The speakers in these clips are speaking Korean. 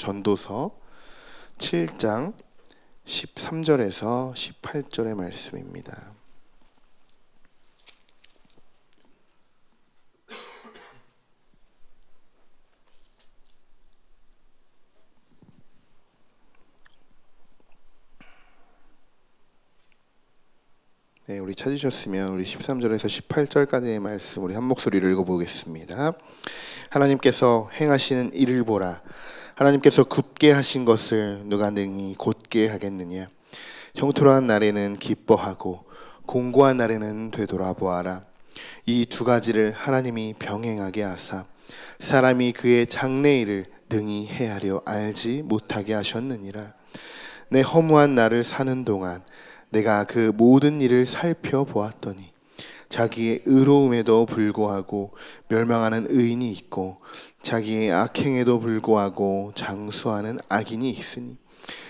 전도서 7장 13절에서 18절의 말씀입니다. 네, 우리 찾으셨으면 우리 13절에서 18절까지의 말씀 우리 한 목소리로 읽어보겠습니다. 하나님께서 행하시는 일을 보라. 하나님께서 굽게 하신 것을 누가 능히 곧게 하겠느냐. 형통한 날에는 기뻐하고 공고한 날에는 되돌아보아라. 이 두 가지를 하나님이 병행하게 하사 사람이 그의 장래일을 능히 헤아려 알지 못하게 하셨느니라. 내 허무한 날을 사는 동안 내가 그 모든 일을 살펴보았더니 자기의 의로움에도 불구하고 멸망하는 의인이 있고 자기의 악행에도 불구하고 장수하는 악인이 있으니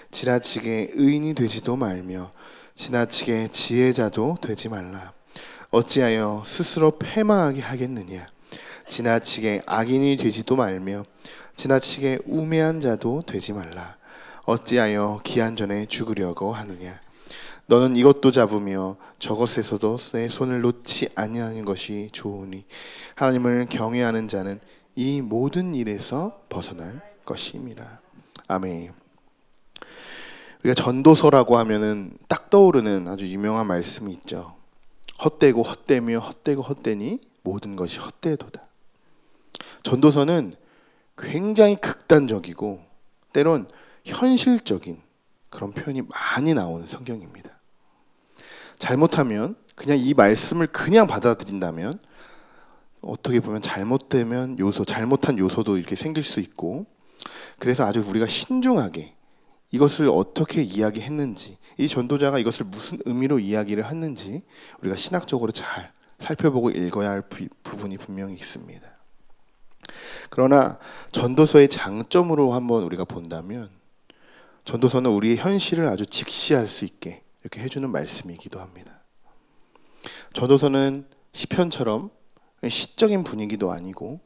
지나치게 의인이 되지도 말며 지나치게 지혜자도 되지 말라. 어찌하여 스스로 패망하게 하겠느냐. 지나치게 악인이 되지도 말며 지나치게 우매한 자도 되지 말라. 어찌하여 기한 전에 죽으려고 하느냐. 너는 이것도 잡으며 저것에서도 내 손을 놓지 아니하는 것이 좋으니 하나님을 경외하는 자는 이 모든 일에서 벗어날 것임이라. 아멘. 우리가 전도서라고 하면은 딱 떠오르는 아주 유명한 말씀이 있죠. 헛되고 헛되며 헛되고 헛되니 모든 것이 헛되도다. 전도서는 굉장히 극단적이고 때론 현실적인 그런 표현이 많이 나오는 성경입니다. 잘못하면 그냥 이 말씀을 그냥 받아들인다면 어떻게 보면 잘못한 요소도 이렇게 생길 수 있고, 그래서 아주 우리가 신중하게 이것을 어떻게 이야기했는지, 이 전도자가 이것을 무슨 의미로 이야기를 했는지 우리가 신학적으로 잘 살펴보고 읽어야 할 부분이 분명히 있습니다. 그러나 전도서의 장점으로 한번 우리가 본다면 전도서는 우리의 현실을 아주 직시할 수 있게 이렇게 해주는 말씀이기도 합니다. 전도서는 시편처럼 시적인 분위기도 아니고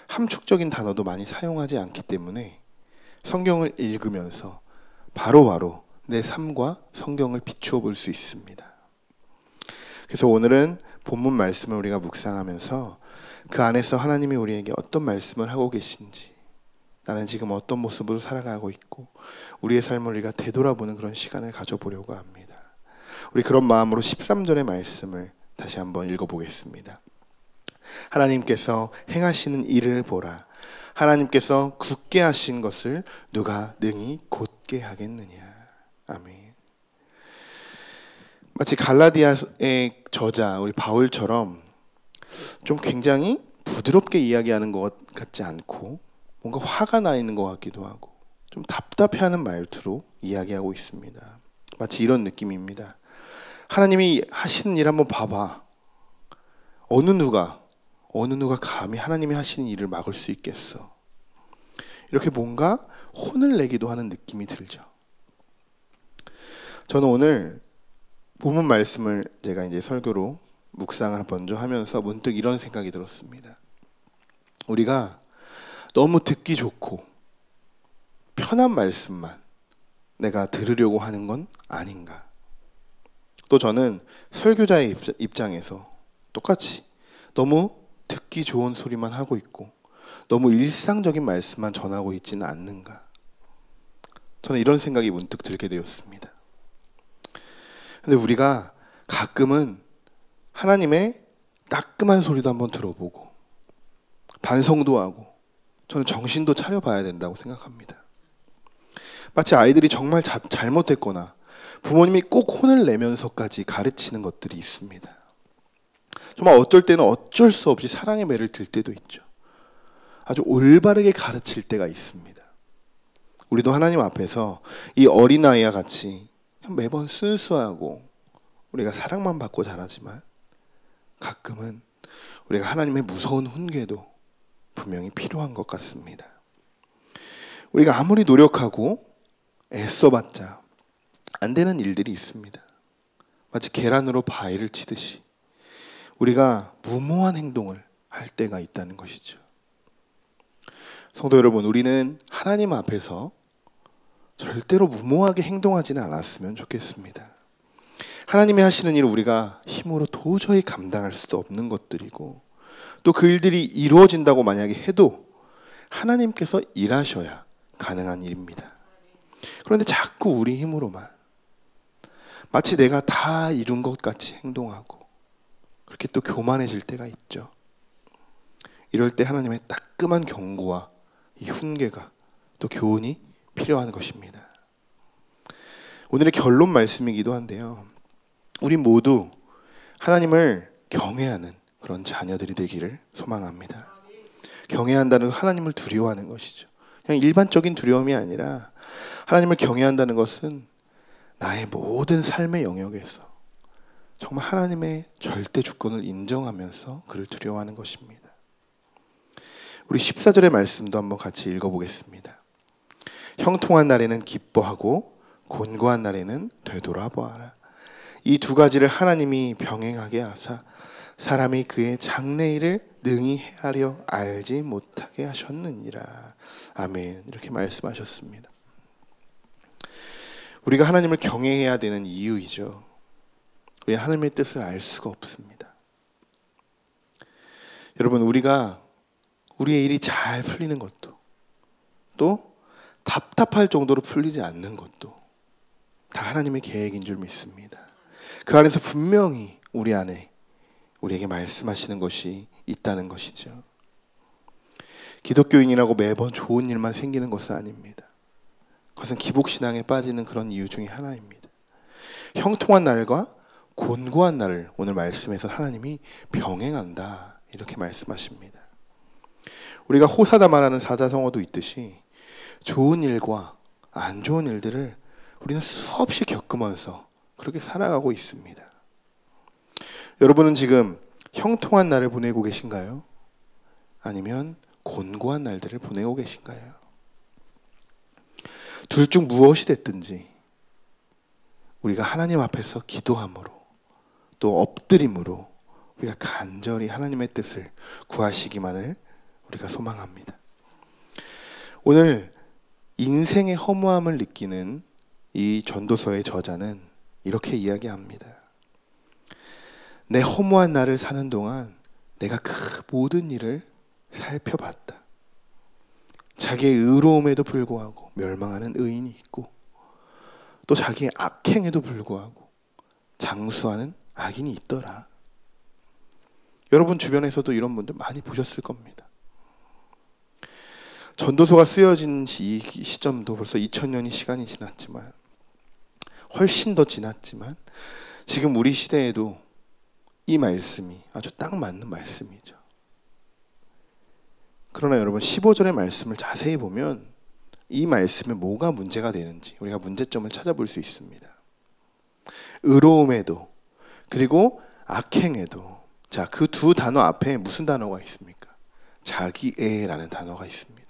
함축적인 단어도 많이 사용하지 않기 때문에 성경을 읽으면서 바로바로 내 삶과 성경을 비추어 볼 수 있습니다. 그래서 오늘은 본문 말씀을 우리가 묵상하면서 그 안에서 하나님이 우리에게 어떤 말씀을 하고 계신지, 나는 지금 어떤 모습으로 살아가고 있고 우리의 삶을 우리가 되돌아보는 그런 시간을 가져보려고 합니다. 우리 그런 마음으로 13절의 말씀을 다시 한번 읽어보겠습니다. 하나님께서 행하시는 일을 보라. 하나님께서 굳게 하신 것을 누가 능히 곧게 하겠느냐. 아멘. 마치 갈라디아의 저자 우리 바울처럼 좀 굉장히 부드럽게 이야기하는 것 같지 않고 뭔가 화가 나 있는 것 같기도 하고 좀 답답해하는 말투로 이야기하고 있습니다. 마치 이런 느낌입니다. 하나님이 하시는 일 한번 봐봐. 어느 누가 감히 하나님이 하시는 일을 막을 수 있겠어. 이렇게 뭔가 혼을 내기도 하는 느낌이 들죠. 저는 오늘 본문 말씀을 제가 이제 설교로 묵상을 먼저 하면서 문득 이런 생각이 들었습니다. 우리가 너무 듣기 좋고 편한 말씀만 내가 들으려고 하는 건 아닌가. 또 저는 설교자의 입장에서 똑같이 너무 듣기 좋은 소리만 하고 있고 너무 일상적인 말씀만 전하고 있지는 않는가. 저는 이런 생각이 문득 들게 되었습니다. 근데 우리가 가끔은 하나님의 따끔한 소리도 한번 들어보고 반성도 하고 저는 정신도 차려봐야 된다고 생각합니다. 마치 아이들이 정말 잘못했거나 부모님이 꼭 혼을 내면서까지 가르치는 것들이 있습니다. 정말 어쩔 때는 어쩔 수 없이 사랑의 매를 들 때도 있죠. 아주 올바르게 가르칠 때가 있습니다. 우리도 하나님 앞에서 이 어린아이와 같이 매번 순수하고 우리가 사랑만 받고 자라지만 가끔은 우리가 하나님의 무서운 훈계도 분명히 필요한 것 같습니다. 우리가 아무리 노력하고 애써봤자 안 되는 일들이 있습니다. 마치 계란으로 바위를 치듯이 우리가 무모한 행동을 할 때가 있다는 것이죠. 성도 여러분, 우리는 하나님 앞에서 절대로 무모하게 행동하지는 않았으면 좋겠습니다. 하나님이 하시는 일을 우리가 힘으로 도저히 감당할 수도 없는 것들이고, 또 그 일들이 이루어진다고 만약에 해도 하나님께서 일하셔야 가능한 일입니다. 그런데 자꾸 우리 힘으로만 마치 내가 다 이룬 것 같이 행동하고 그렇게 또 교만해질 때가 있죠. 이럴 때 하나님의 따끔한 경고와 이 훈계가 또 교훈이 필요한 것입니다. 오늘의 결론 말씀이기도 한데요, 우리 모두 하나님을 경외하는 그런 자녀들이 되기를 소망합니다. 경외한다는 건 하나님을 두려워하는 것이죠. 그냥 일반적인 두려움이 아니라 하나님을 경외한다는 것은 나의 모든 삶의 영역에서 정말 하나님의 절대 주권을 인정하면서 그를 두려워하는 것입니다. 우리 14절의 말씀도 한번 같이 읽어보겠습니다. 형통한 날에는 기뻐하고 곤고한 날에는 되돌아보아라. 이 두 가지를 하나님이 병행하게 하사 사람이 그의 장래일을 능히 헤아려 알지 못하게 하셨느니라. 아멘. 이렇게 말씀하셨습니다. 우리가 하나님을 경외해야 되는 이유이죠. 우리 하나님의 뜻을 알 수가 없습니다. 여러분, 우리가 우리의 일이 잘 풀리는 것도, 또 답답할 정도로 풀리지 않는 것도 다 하나님의 계획인 줄 믿습니다. 그 안에서 분명히 우리 안에 우리에게 말씀하시는 것이 있다는 것이죠. 기독교인이라고 매번 좋은 일만 생기는 것은 아닙니다. 그것은 기복신앙에 빠지는 그런 이유 중에 하나입니다. 형통한 날과 곤고한 날을 오늘 말씀에서 하나님이 병행한다, 이렇게 말씀하십니다. 우리가 호사다마라는 사자성어도 있듯이 좋은 일과 안 좋은 일들을 우리는 수없이 겪으면서 그렇게 살아가고 있습니다. 여러분은 지금 형통한 날을 보내고 계신가요? 아니면 곤고한 날들을 보내고 계신가요? 둘 중 무엇이 됐든지 우리가 하나님 앞에서 기도함으로 또 엎드림으로 우리가 간절히 하나님의 뜻을 구하시기만을 우리가 소망합니다. 오늘 인생의 허무함을 느끼는 이 전도서의 저자는 이렇게 이야기합니다. 내 허무한 날을 사는 동안 내가 그 모든 일을 살펴봤다. 자기의 의로움에도 불구하고 멸망하는 의인이 있고, 또 자기의 악행에도 불구하고 장수하는 악인이 있더라. 여러분 주변에서도 이런 분들 많이 보셨을 겁니다. 전도서가 쓰여진 이 시점도 벌써 2000년이 시간이 지났지만, 훨씬 더 지났지만 지금 우리 시대에도 이 말씀이 아주 딱 맞는 말씀이죠. 그러나 여러분, 15절의 말씀을 자세히 보면 이 말씀에 뭐가 문제가 되는지 우리가 문제점을 찾아볼 수 있습니다. 의로움에도 그리고 악행에도, 자, 그 두 단어 앞에 무슨 단어가 있습니까? 자기애라는 단어가 있습니다.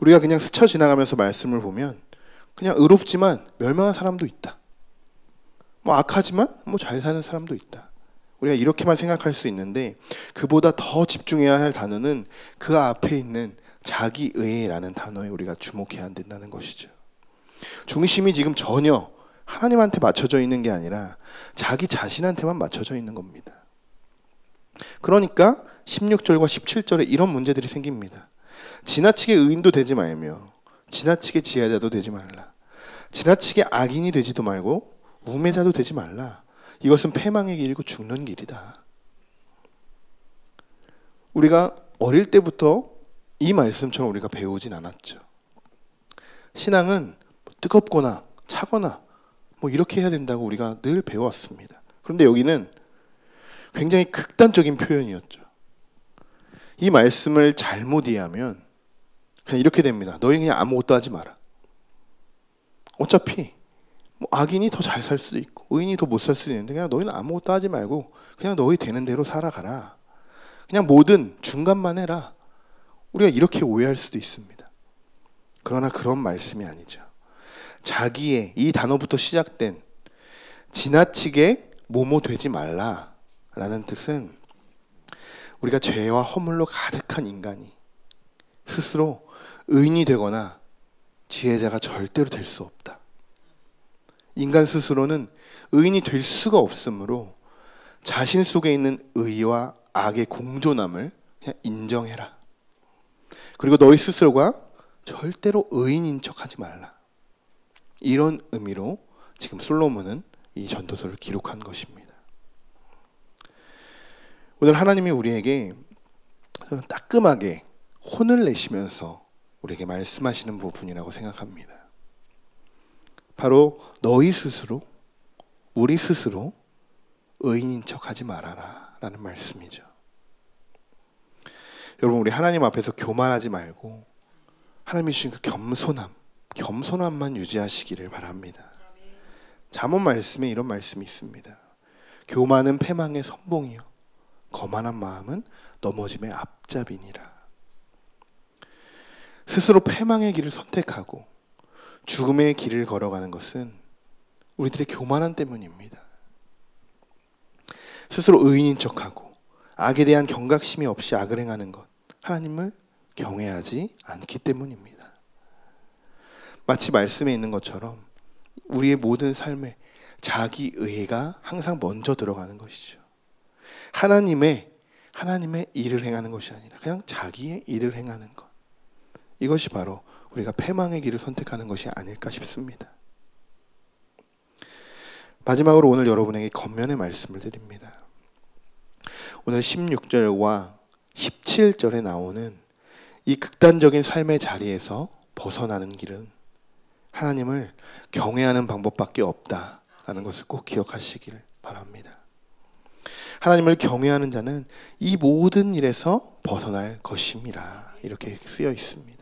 우리가 그냥 스쳐 지나가면서 말씀을 보면 그냥 의롭지만 멸망한 사람도 있다, 뭐 악하지만 뭐 잘 사는 사람도 있다, 우리가 이렇게만 생각할 수 있는데, 그보다 더 집중해야 할 단어는 그 앞에 있는 자기의라는 단어에 우리가 주목해야 된다는 것이죠. 중심이 지금 전혀 하나님한테 맞춰져 있는 게 아니라 자기 자신한테만 맞춰져 있는 겁니다. 그러니까 16절과 17절에 이런 문제들이 생깁니다. 지나치게 의인도 되지 말며 지나치게 지혜자도 되지 말라. 지나치게 악인이 되지도 말고 우매자도 되지 말라. 이것은 패망의 길이고 죽는 길이다. 우리가 어릴 때부터 이 말씀처럼 우리가 배우진 않았죠. 신앙은 뜨겁거나 차거나 뭐 이렇게 해야 된다고 우리가 늘 배워왔습니다. 그런데 여기는 굉장히 극단적인 표현이었죠. 이 말씀을 잘못 이해하면 그냥 이렇게 됩니다. 너희 그냥 아무것도 하지 마라. 어차피 뭐 악인이 더 잘 살 수도 있고 의인이 더 못 살 수도 있는데 그냥 너희는 아무것도 하지 말고 그냥 너희 되는 대로 살아가라. 그냥 뭐든 중간만 해라. 우리가 이렇게 오해할 수도 있습니다. 그러나 그런 말씀이 아니죠. 자기의 이 단어부터 시작된 지나치게 뭐뭐 되지 말라라는 뜻은 우리가 죄와 허물로 가득한 인간이 스스로 의인이 되거나 지혜자가 절대로 될 수 없다. 인간 스스로는 의인이 될 수가 없으므로 자신 속에 있는 의와 악의 공존함을 그냥 인정해라. 그리고 너희 스스로가 절대로 의인인 척하지 말라. 이런 의미로 지금 솔로몬은 이 전도서를 기록한 것입니다. 오늘 하나님이 우리에게 따끔하게 혼을 내시면서 우리에게 말씀하시는 부분이라고 생각합니다. 바로 너희 스스로, 우리 스스로 의인인 척하지 말아라 라는 말씀이죠. 여러분, 우리 하나님 앞에서 교만하지 말고 하나님이 주신 그 겸손함만 유지하시기를 바랍니다. 잠언 말씀에 이런 말씀이 있습니다. 교만은 패망의 선봉이요 거만한 마음은 넘어짐의 앞잡이니라. 스스로 패망의 길을 선택하고 죽음의 길을 걸어가는 것은 우리들의 교만함 때문입니다. 스스로 의인인 척하고 악에 대한 경각심이 없이 악을 행하는 것, 하나님을 경외하지 않기 때문입니다. 마치 말씀에 있는 것처럼 우리의 모든 삶에 자기의가 항상 먼저 들어가는 것이죠. 하나님의 일을 행하는 것이 아니라 그냥 자기의 일을 행하는 것. 이것이 바로 우리가 패망의 길을 선택하는 것이 아닐까 싶습니다. 마지막으로 오늘 여러분에게 권면의 말씀을 드립니다. 오늘 16절과 17절에 나오는 이 극단적인 삶의 자리에서 벗어나는 길은 하나님을 경외하는 방법밖에 없다라는 것을 꼭 기억하시길 바랍니다. 하나님을 경외하는 자는 이 모든 일에서 벗어날 것임이라 이렇게 쓰여 있습니다.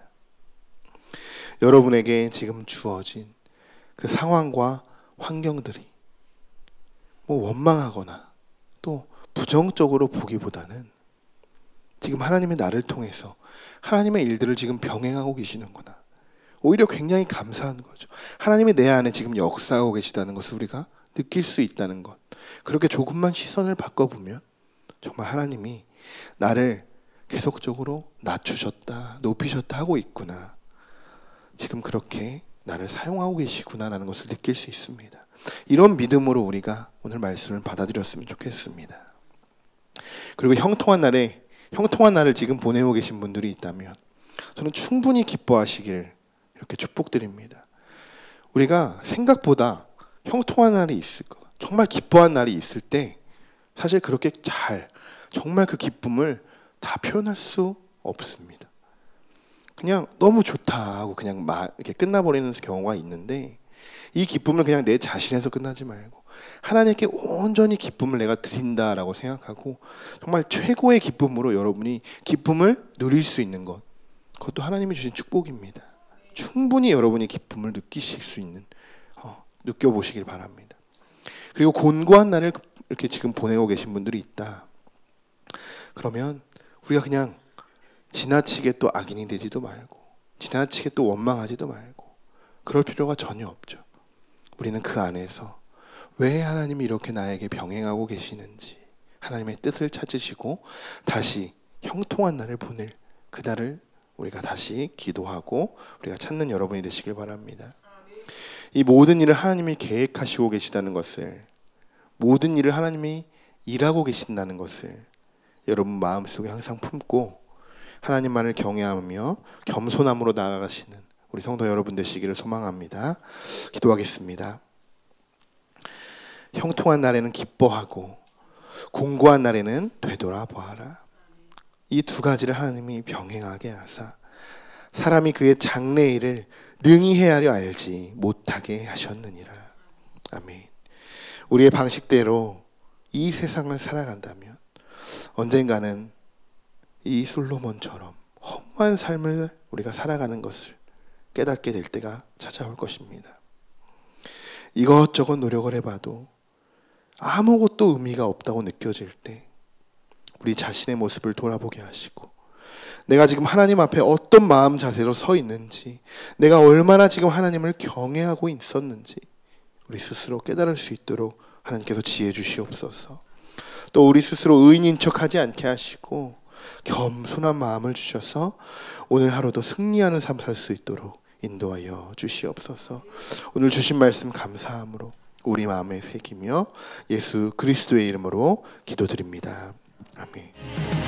여러분에게 지금 주어진 그 상황과 환경들이 원망하거나 또 부정적으로 보기보다는 지금 하나님의 나를 통해서 하나님의 일들을 지금 병행하고 계시는구나. 오히려 굉장히 감사한 거죠. 하나님이 내 안에 지금 역사하고 계시다는 것을 우리가 느낄 수 있다는 것. 그렇게 조금만 시선을 바꿔보면 정말 하나님이 나를 계속적으로 낮추셨다, 높이셨다 하고 있구나. 지금 그렇게 나를 사용하고 계시구나라는 것을 느낄 수 있습니다. 이런 믿음으로 우리가 오늘 말씀을 받아들였으면 좋겠습니다. 그리고 형통한 날을 지금 보내고 계신 분들이 있다면 저는 충분히 기뻐하시길 이렇게 축복드립니다. 우리가 생각보다 형통한 날이 있을 것, 정말 기뻐한 날이 있을 때 사실 그렇게 정말 그 기쁨을 다 표현할 수 없습니다. 그냥 너무 좋다 하고 그냥 이렇게 끝나버리는 경우가 있는데 이 기쁨을 그냥 내 자신에서 끝나지 말고 하나님께 온전히 기쁨을 내가 드린다라고 생각하고 정말 최고의 기쁨으로 여러분이 기쁨을 누릴 수 있는 것, 그것도 하나님이 주신 축복입니다. 충분히 여러분이 기쁨을 느끼실 수 있는 느껴보시길 바랍니다. 그리고 곤고한 날을 이렇게 지금 보내고 계신 분들이 있다. 그러면 우리가 그냥 지나치게 또 악인이 되지도 말고 지나치게 또 원망하지도 말고 그럴 필요가 전혀 없죠. 우리는 그 안에서 왜 하나님이 이렇게 나에게 병행하고 계시는지 하나님의 뜻을 찾으시고 다시 형통한 날을 보낼 그날을 우리가 다시 기도하고 우리가 찾는 여러분이 되시길 바랍니다. 이 모든 일을 하나님이 계획하시고 계시다는 것을, 모든 일을 하나님이 일하고 계신다는 것을 여러분 마음속에 항상 품고 하나님만을 경외하며 겸손함으로 나아가시는 우리 성도 여러분 되시기를 소망합니다. 기도하겠습니다. 형통한 날에는 기뻐하고 공고한 날에는 되돌아보아라. 이 두 가지를 하나님이 병행하게 하사 사람이 그의 장래일을 능히 헤아려 알지 못하게 하셨느니라. 아멘. 우리의 방식대로 이 세상을 살아간다면 언젠가는 이 솔로몬처럼 허무한 삶을 우리가 살아가는 것을 깨닫게 될 때가 찾아올 것입니다. 이것저것 노력을 해봐도 아무것도 의미가 없다고 느껴질 때 우리 자신의 모습을 돌아보게 하시고 내가 지금 하나님 앞에 어떤 마음 자세로 서 있는지, 내가 얼마나 지금 하나님을 경외하고 있었는지 우리 스스로 깨달을 수 있도록 하나님께서 지혜 주시옵소서. 또 우리 스스로 의인인 척하지 않게 하시고 겸손한 마음을 주셔서 오늘 하루도 승리하는 삶 살 수 있도록 인도하여 주시옵소서. 오늘 주신 말씀 감사함으로 우리 마음에 새기며 예수 그리스도의 이름으로 기도드립니다. 아멘.